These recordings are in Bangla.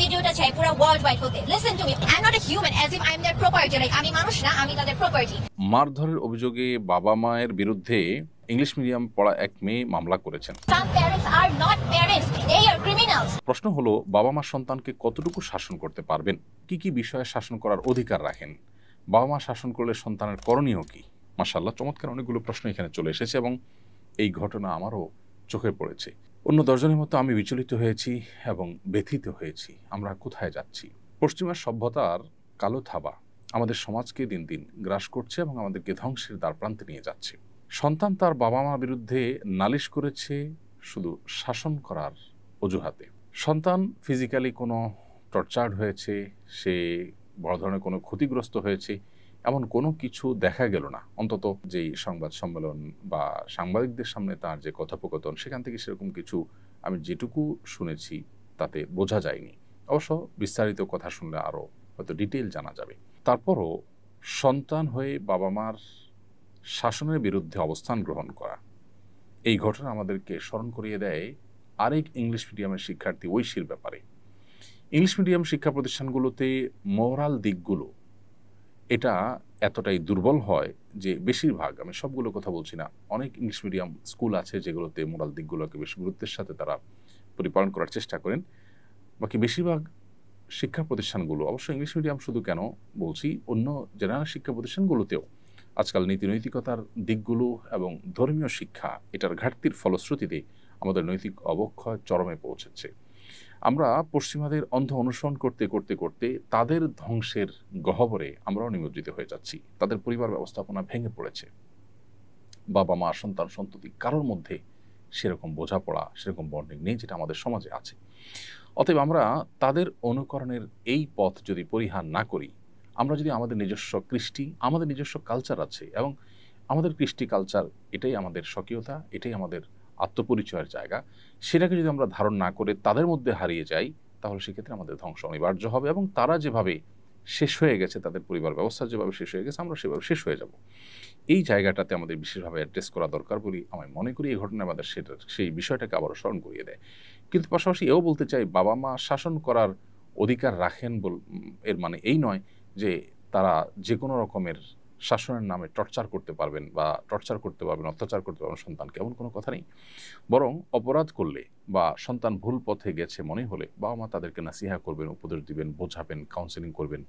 ভিডিওটা চাই পুরো ওয়ার্ল্ড ওয়াইড হতে। Listen to me, I am not a human as if I am there property. Like আমি মানুষ না, আমি তাদের প্রপার্টি। মারধরের অভিযোগে বাবা মায়ের বিরুদ্ধে ইংলিশ মিডিয়াম পড়া এক মেয়ে মামলা করেছেন। Some parents are not parents, they are criminals. প্রশ্ন হলো, বাবা মা সন্তানকে কতটুকু শাসন করতে পারবেন, কি কি বিষয়ে শাসন করার অধিকার রাখেন, বাবা মা শাসন করলে সন্তানের করণীয় কি? মাশাআল্লাহ, চমৎকার অনেকগুলো প্রশ্ন এখানে চলে এসেছে এবং এই ঘটনা আমারও চোখে পড়েছে। অন্য 10 জনের মতো আমি বিচলিত হয়েছি এবং ব্যথিত হয়েছি। আমরা কোথায় যাচ্ছি? পশ্চিমা সভ্যতার কালো থাবা আমাদের সমাজকে দিন দিন গ্রাস করছে এবং আমাদেরকে ধ্বংসের দ্বারপ্রান্তে নিয়ে যাচ্ছে। সন্তান তার বাবা মার বিরুদ্ধে নালিশ করেছে শুধু শাসন করার অজুহাতে। সন্তান ফিজিক্যালি কোনো টর্চার্ড হয়েছে, সে বড় ধরনের কোনো ক্ষতিগ্রস্ত হয়েছে, এমন কোনো কিছু দেখা গেল না। অন্তত যেই সংবাদ সম্মেলন বা সাংবাদিকদের সামনে তার যে কথোপকথন, সেখান থেকে সেরকম কিছু আমি যেটুকু শুনেছি তাতে বোঝা যায়নি। অবশ্য বিস্তারিত কথা শুনলে আরও হয়তো ডিটেইল জানা যাবে। তারপরও সন্তান হয়ে বাবা মার শাসনের বিরুদ্ধে অবস্থান গ্রহণ করা, এই ঘটনা আমাদেরকে স্মরণ করিয়ে দেয় আরেক ইংলিশ মিডিয়ামের শিক্ষার্থী ঐশীর ব্যাপারে। ইংলিশ মিডিয়াম শিক্ষা প্রতিষ্ঠানগুলোতে মোরাল দিকগুলো এটা এতটাই দুর্বল হয় যে বেশিরভাগ, আমি সবগুলো কথা বলছি না, অনেক ইংলিশ মিডিয়াম স্কুল আছে যেগুলোতে মোরাল দিকগুলোকে বেশ গুরুত্বের সাথে তারা পরিপালন করার চেষ্টা করেন। বাকি বেশিরভাগ শিক্ষা প্রতিষ্ঠানগুলো, অবশ্য ইংলিশ মিডিয়াম শুধু কেন বলছি, অন্য জেনারেল শিক্ষা প্রতিষ্ঠানগুলোতেও আজকাল নীতি নৈতিকতার দিকগুলো এবং ধর্মীয় শিক্ষা এটার ঘাটতির ফলশ্রুতিতে আমাদের নৈতিক অবক্ষয় চরমে পৌঁছেছে। আমরা পশ্চিমাদের অন্ধ অনুসরণ করতে করতে করতে তাদের ধ্বংসের গহ্বরে আমরাও নিমজ্জিত হয়ে যাচ্ছি। তাদের পরিবার ব্যবস্থাপনা ভেঙে পড়েছে। বাবা মা সন্তান সন্ততি কারোর মধ্যে সেরকম বোঝাপড়া, সেরকম বন্ডিং নেই যেটা আমাদের সমাজে আছে। অতএব আমরা তাদের অনুকরণের এই পথ যদি পরিহার না করি, আমরা যদি আমাদের নিজস্ব কৃষ্টি, আমাদের নিজস্ব কালচার আছে এবং আমাদের কৃষ্টি কালচার এটাই আমাদের স্বকীয়তা, এটাই আমাদের আত্মপরিচয়ের জায়গা, সেটাকে যদি আমরা ধারণ না করে তাদের মধ্যে হারিয়ে যাই, তাহলে সেক্ষেত্রে আমাদের ধ্বংস অনিবার্য হবে এবং তারা যেভাবে শেষ হয়ে গেছে, তাদের পরিবার ব্যবস্থা যেভাবে শেষ হয়ে গেছে, আমরা সেভাবে শেষ হয়ে যাব। এই জায়গাটাতে আমাদের বিশেষভাবে অ্যাড্রেস করা দরকার বলে আমি মনে করি। এই ঘটনা আমাদের সেই বিষয়টাকে আবারও স্মরণ করিয়ে দেয়। কিন্তু পাশাপাশি এও বলতে চাই, বাবা মা শাসন করার অধিকার রাখেন এর মানে এই নয় যে তারা যে কোনো রকমের শাসনের নামে টর্চার করতে পারবেন বা টর্চার করতে পারবেন, অত্যাচার করতে পারবেন সন্তানকে, এমন কোনো কথা নেই। বরং অপরাধ করলে বা সন্তান ভুল পথে গেছে মনে হলে বাবা মা তাদেরকে নাসিহা করবেন, উপদেশ দিবেন, বোঝাবেন, কাউন্সেলিং করবেন।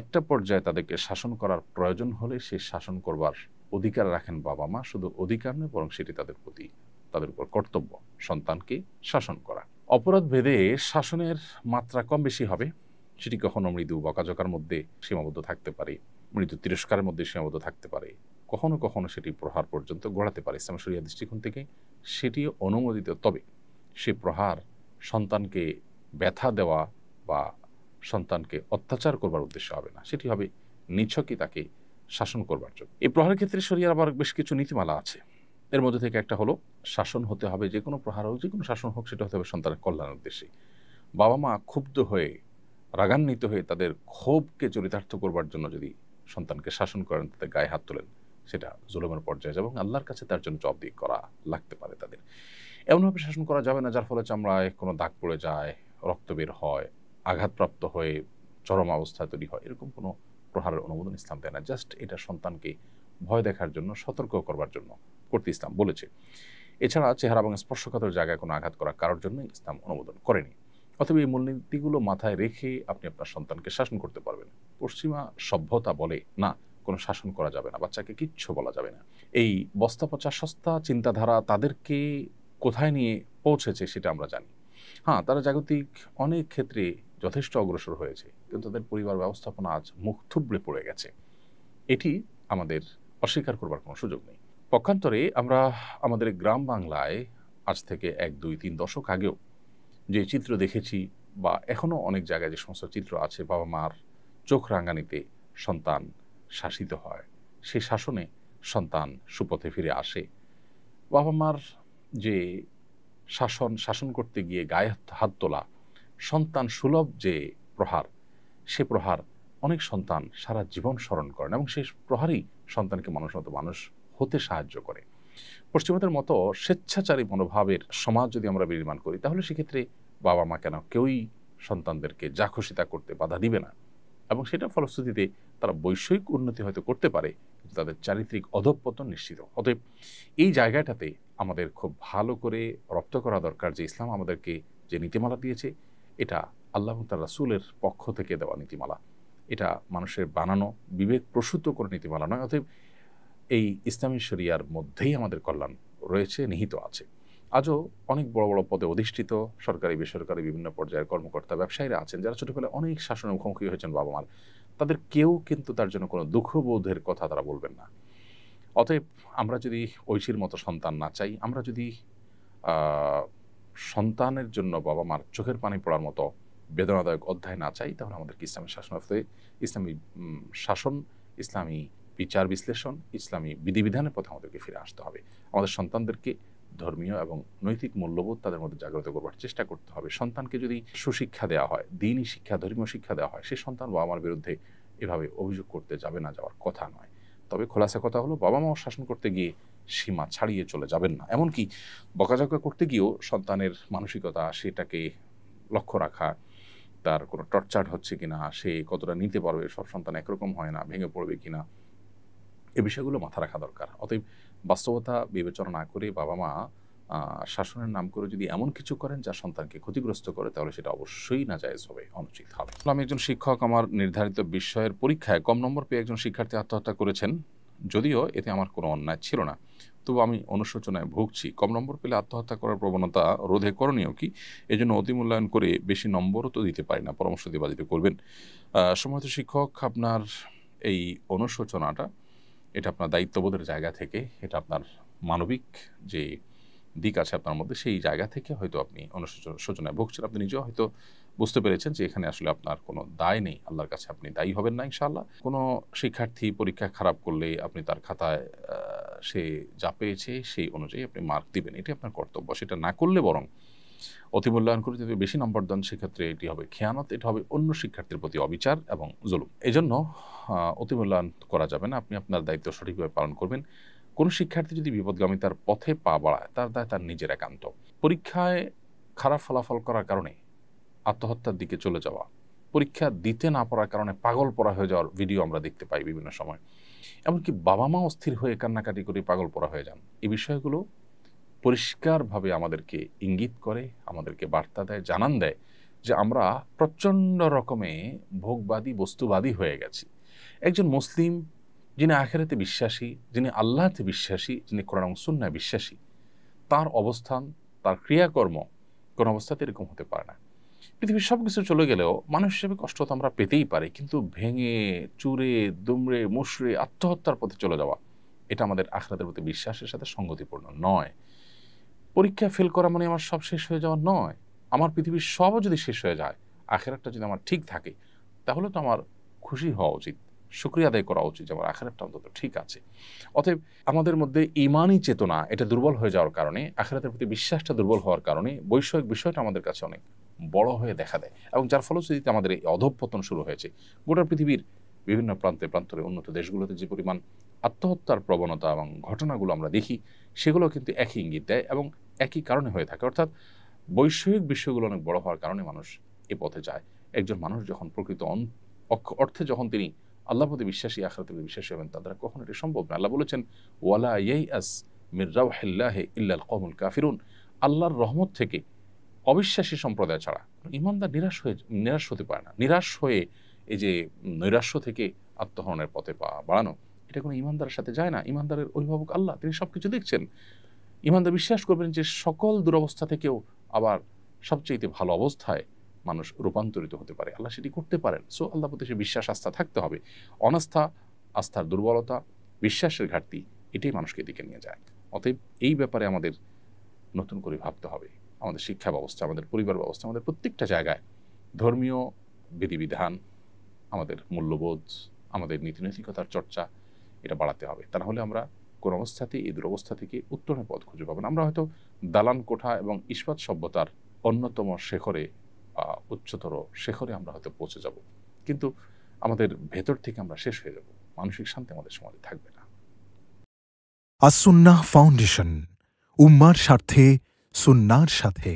একটা পর্যায়ে তাদেরকে শাসন করার প্রয়োজন হলে সেই শাসন করবার অধিকার রাখেন বাবা মা। শুধু অধিকার নয়, বরং সেটি তাদের প্রতি, তাদের উপর কর্তব্য সন্তানকে শাসন করা। অপরাধ ভেদে শাসনের মাত্রা কম বেশি হবে। সেটি কখনো মৃদু বকাঝকার মধ্যে সীমাবদ্ধ থাকতে পারে, মৃদু তিরস্কারের মধ্যে সীমাবদ্ধ থাকতে পারে, কখনো কখনো সেটি প্রহার পর্যন্ত গড়াতে পারে। ইসলাম শরিয়া দৃষ্টিকোণ থেকে সেটিও অনুমোদিত। তবে সে প্রহার সন্তানকে ব্যথা দেওয়া বা সন্তানকে অত্যাচার করবার উদ্দেশ্য হবে না, সেটি হবে নিছকই তাকে শাসন করবার জন্য। এই প্রহারের ক্ষেত্রে শরিয়ার আবার বেশ কিছু নীতিমালা আছে। এর মধ্যে থেকে একটা হলো, শাসন হতে হবে, যে কোনো প্রহার হোক, যে কোনো শাসন হোক, সেটা হতে হবে সন্তানের কল্যাণের উদ্দেশ্যে। বাবা মা ক্ষুব্ধ হয়ে, রাগান্বিত হয়ে তাদের ক্ষোভকে চরিতার্থ করবার জন্য যদি সন্তানকে শাসন করেন, তাদের গায়ে হাত তোলেন, সেটা জুলুমের পর্যায়ে যাবে এবং আল্লাহর কাছে তার জন্য জবাবদিহি করা লাগতে পারে তাদের। এমনভাবে শাসন করা যাবে না যার ফলে চামড়ায় কোনো দাগ পড়ে যায়, রক্ত বের হয়, আঘাতপ্রাপ্ত হয়ে চরম অবস্থা তৈরি হয়। এরকম কোনো প্রহারের অনুমোদন ইসলাম দেয় না। জাস্ট এটা সন্তানকে ভয় দেখার জন্য, সতর্ক করবার জন্য করতে ইসলাম বলেছে। এছাড়া চেহারা এবং স্পর্শকাতর জায়গায় কোনো আঘাত করা কারোর জন্য ইসলাম অনুমোদন করেনি। অথবা এই মূলনীতিগুলো মাথায় রেখে আপনি আপনার সন্তানকে শাসন করতে পারবেন। পশ্চিমা সভ্যতা বলে না, কোনো শাসন করা যাবে না, বাচ্চাকে কিচ্ছু বলা যাবে না। এই বস্তা পচা সস্তা চিন্তাধারা তাদেরকে কোথায় নিয়ে পৌঁছেছে সেটা আমরা জানি। হ্যাঁ, তারা জাগতিক অনেক ক্ষেত্রে যথেষ্ট অগ্রসর হয়েছে, কিন্তু তাদের পরিবার ব্যবস্থাপনা আজ মুখ থুবড়ে পড়ে গেছে। এটি আমাদের অস্বীকার করবার কোনো সুযোগ নেই। পক্ষান্তরে আমরা আমাদের গ্রাম বাংলায় আজ থেকে 1-2-3 দশক আগেও যে চিত্র দেখেছি, বা এখনও অনেক জায়গায় যে সমস্ত চিত্র আছে, বাবা মার চোখ রাঙানিতে সন্তান শাসিত হয়, সেই শাসনে সন্তান সুপথে ফিরে আসে। বাবা মার যে শাসন করতে গিয়ে গায়ে হাত তোলা, সন্তান সুলভ যে প্রহার, সে প্রহার অনেক সন্তান সারা জীবন স্মরণ করেন এবং সেই প্রহারই সন্তানকে মানুষ মতো মানুষ হতে সাহায্য করে। পশ্চিমাদের মতো স্বেচ্ছাচারী মনোভাবের সমাজ যদি আমরা বিনির্মাণ করি, তাহলে সেক্ষেত্রে বাবা মা কেন কেউই সন্তানদেরকে যা খুশি তা করতে বাধা দিবে না, এবং সেটা ফলশ্রুতিতে তারা বৈষয়িক উন্নতি হয়তো করতে পারে, কিন্তু তাদের চারিত্রিক অধঃপতন নিশ্চিত। অতএব এই জায়গাটাতে আমাদের খুব ভালো করে রপ্ত করা দরকার যে ইসলাম আমাদেরকে যে নীতিমালা দিয়েছে, এটা আল্লাহ এবং তার রাসূলের পক্ষ থেকে দেওয়া নীতিমালা। এটা মানুষের বানানো বিবেক প্রসূত করে নীতিমালা নয়। অতএব এই ইসলামী শরিয়ার মধ্যেই আমাদের কল্যাণ রয়েছে, নিহিত আছে। আজও অনেক বড় বড় পদে অধিষ্ঠিত সরকারি বেসরকারি বিভিন্ন পর্যায়ের কর্মকর্তা ব্যবসায়ীরা আছেন যারা ছোটবেলায় অনেক শাসনের মুখোমুখি হয়েছেন বাবা মার, তাদের কেউ কিন্তু তার জন্য কোনো দুঃখবোধের কথা তারা বলবেন না। অতএব আমরা যদি ঐশীর মতো সন্তান না চাই, আমরা যদি সন্তানের জন্য বাবা মার চোখের পানি পড়ার মতো বেদনাদায়ক অধ্যায় না চাই, তাহলে আমাদেরকে ইসলামী শাসনার্থে ইসলামী শাসন, ইসলামী বিচার বিশ্লেষণ, ইসলামী বিধিবিধানের পথে আমাদেরকে ফিরে আসতে হবে। আমাদের সন্তানদেরকে ধর্মীয় এবং নৈতিক মূল্যবোধ তাদের মধ্যে জাগ্রত করবার চেষ্টা করতে হবে। সন্তানকে যদি সুশিক্ষা দেওয়া হয়, দ্বীনি শিক্ষা, ধর্মীয় শিক্ষা দেওয়া হয়, সেই সন্তান বাবা মার বিরুদ্ধে এভাবে অভিযোগ করতে যাবে না, যাওয়ার কথা নয়। তবে খোলাসা কথা হলো, বাবা মাও শাসন করতে গিয়ে সীমা ছাড়িয়ে চলে যাবেন না। এমনকি বকাঝকা করতে গিয়েও সন্তানের মানসিকতা, সেটাকে লক্ষ্য রাখা, তার কোনো টর্চার হচ্ছে কিনা, সে কতটা নিতে পারবে, সব সন্তান একরকম হয় না, ভেঙে পড়বে কিনা, এ বিষয়গুলো মাথা রাখা দরকার। অতএব বাস্তবতা বিবেচনা না করে বাবা মা শাসনের নাম করে যদি এমন কিছু করেন যা সন্তানকে ক্ষতিগ্রস্ত করে, তাহলে সেটা অবশ্যই নাজায়েজ হবে, অনুচিত হবে। আমি একজন শিক্ষক, আমার নির্ধারিত বিষয়ের পরীক্ষায় কম নম্বর পেয়ে একজন শিক্ষার্থী আত্মহত্যা করেছেন। যদিও এতে আমার কোনো অন্যায় ছিল না, তবু আমি অনুশোচনায় ভুগছি। কম নম্বর পেলে আত্মহত্যা করার প্রবণতা রোধে করণীয় কি? এজন্য অতিমূল্যায়ন করে বেশি নম্বরও তো দিতে পারি না, পরামর্শ দিবা দিতে করবেন। সম্মানিত শিক্ষক, আপনার এই অনুশোচনাটা, এটা আপনার দায়িত্ববোধের জায়গা থেকে, এটা আপনার মানবিক যে দিক আছে আপনার মধ্যে, সেই জায়গা থেকে হয়তো আপনি অনুশোচনায় ভুগছেন। আপনি নিজেও হয়তো বুঝতে পেরেছেন যে এখানে আসলে আপনার কোনো দায় নেই, আল্লাহর কাছে আপনি দায়ী হবেন না ইনশাআল্লাহ। কোনো শিক্ষার্থী পরীক্ষা খারাপ করলে আপনি তার খাতায় সে যা পেয়েছে সেই অনুযায়ী আপনি মার্ক দিবেন, এটি আপনার কর্তব্য। সেটা না করলে বরং অতিমূল্যায়ন করে যদি বেশি নম্বর দেন, সেক্ষেত্রে এটি হবে খেয়ানত, এটা হবে অন্য শিক্ষার্থীর প্রতি অবিচার এবং জুলুম। এজন্য অতিমূল্যায়ন করা যাবে না। আপনি আপনার দায়িত্ব সঠিকভাবে পালন করবেন। কোনো শিক্ষার্থী যদি বিপদগামিতার পথে পা বাড়ায়, তার দায় তার নিজের একান্ত। পরীক্ষায় খারাপ ফলাফল করার কারণে আত্মহত্যার দিকে চলে যাওয়া, পরীক্ষা দিতে না পারার কারণে পাগল পড়া হয়ে যাওয়ার ভিডিও আমরা দেখতে পাই বিভিন্ন সময়। এমনকি বাবা মা অস্থির হয়ে কান্নাকাটি করে পাগল পড়া হয়ে যান। এই বিষয়গুলো পরিষ্কারভাবে আমাদেরকে ইঙ্গিত করে, আমাদেরকে বার্তা দেয়, জানান দেয় যে আমরা প্রচণ্ড রকমে ভোগবাদী, বস্তুবাদী হয়ে গেছি। একজন মুসলিম যিনি আখিরাতে বিশ্বাসী, যিনি আল্লাহতে বিশ্বাসী, যিনি কোরআন এবং সুন্নাহয় বিশ্বাসী, তার অবস্থান, তার ক্রিয়াকর্ম কোন অবস্থাতে এরকম হতে পারে না। পৃথিবীর সব কিছু চলে গেলেও মানুষ হিসেবে কষ্ট তো আমরা পেতেই পারি, কিন্তু ভেঙে চুরে দুমড়ে মুশড়ে আত্মহত্যার পথে চলে যাওয়া, এটা আমাদের আখিরাতের প্রতি বিশ্বাসের সাথে সঙ্গতিপূর্ণ নয়। পরীক্ষা ফেল করা মানে আমার সব শেষ হয়ে যাওয়া নয়। আমার পৃথিবীর সবও যদি শেষ হয়ে যায়, আখিরাতটা যদি আমার ঠিক থাকে, তাহলে তো আমার খুশি হওয়া উচিত, শুকরিয়া আদায় করা উচিত যে আমার আখিরাতটা অন্তত ঠিক আছে। অতএব আমাদের মধ্যে ঈমানি চেতনা এটা দুর্বল হয়ে যাওয়ার কারণে, আখিরাতের প্রতি বিশ্বাসটা দুর্বল হওয়ার কারণে বৈষয়িক বিষয়টা আমাদের কাছে অনেক বড় হয়ে দেখা দেয়, এবং যার ফলশ্রুতিতে আমাদের এই অধঃপতন শুরু হয়েছে। গোটা পৃথিবীর বিভিন্ন প্রান্তে প্রান্তরে উন্নত দেশগুলোতে যে পরিমাণ আত্মহত্যার প্রবণতা এবং ঘটনাগুলো আমরা দেখি, সেগুলো কিন্তু একই ইঙ্গিত দেয় এবং একই কারণে হয়ে থাকে। অর্থাৎ বৈষয়িক বিষয়গুলো অনেক বড় হওয়ার কারণে মানুষ এ পথে যায়। একজন মানুষ যখন প্রকৃত অর্থে যখন তিনি আল্লাহর প্রতি বিশ্বাসী, আখিরাতের প্রতি বিশ্বাসী হবেন, তার দ্বারা কখনো এটা সম্ভব না। আল্লাহ বলেছেন, ওয়ালা ইয়াইআস মির রাউহিল্লাহি ইল্লাল কওমুল কাফিরুন, আল্লাহর রহমত থেকে অবিশ্বাসী সম্প্রদায় ছাড়া ঈমানদার নিরাশ হতে পারে না। নিরাশ হয়ে এই যে নৈরাশ্য থেকে আত্মহরণের পথে পা বাড়ানো, এটা কোনো ঈমানদারের সাথে যায় না। ঈমানদারের অভিভাবক আল্লাহ, তিনি সবকিছু দেখছেন। ঈমানদার বিশ্বাস করবেন যে সকল দুরবস্থা থেকেও আবার সবচেয়ে ভালো অবস্থায় মানুষ রূপান্তরিত হতে পারে, আল্লাহ সেটি করতে পারেন। সো আল্লাহ প্রতি সে বিশ্বাস, আস্থা থাকতে হবে। অনাস্থা, আস্থার দুর্বলতা, বিশ্বাসের ঘাটতি, এটাই মানুষকে এদিকে নিয়ে যায়। অতএব এই ব্যাপারে আমাদের নতুন করে ভাবতে হবে। আমাদের শিক্ষা ব্যবস্থা, আমাদের পরিবার ব্যবস্থা, আমাদের প্রত্যেকটা জায়গায় ধর্মীয় বিধিবিধান, আমাদের মূল্যবোধ, আমাদের নীতিনৈতিকতার চর্চা, এটা বাড়াতে হবে। তা না হলে আমরা কোন অবস্থাতেই এই দুরবস্থা থেকে উত্তরণের পথ খুঁজে পাবো না। আমরা হয়তো দালান কোঠা এবং ইস্পাত সভ্যতার অন্যতম শেখরে, উচ্চতর শেখরে আমরা হয়তো পৌঁছে যাব, কিন্তু আমাদের ভেতর থেকে আমরা শেষ হয়ে যাব। মানসিক শান্তি আমাদের সমাজে থাকবে না। আস-সুন্নাহ ফাউন্ডেশন, উম্মার স্বার্থে সুন্নাহর সাথে।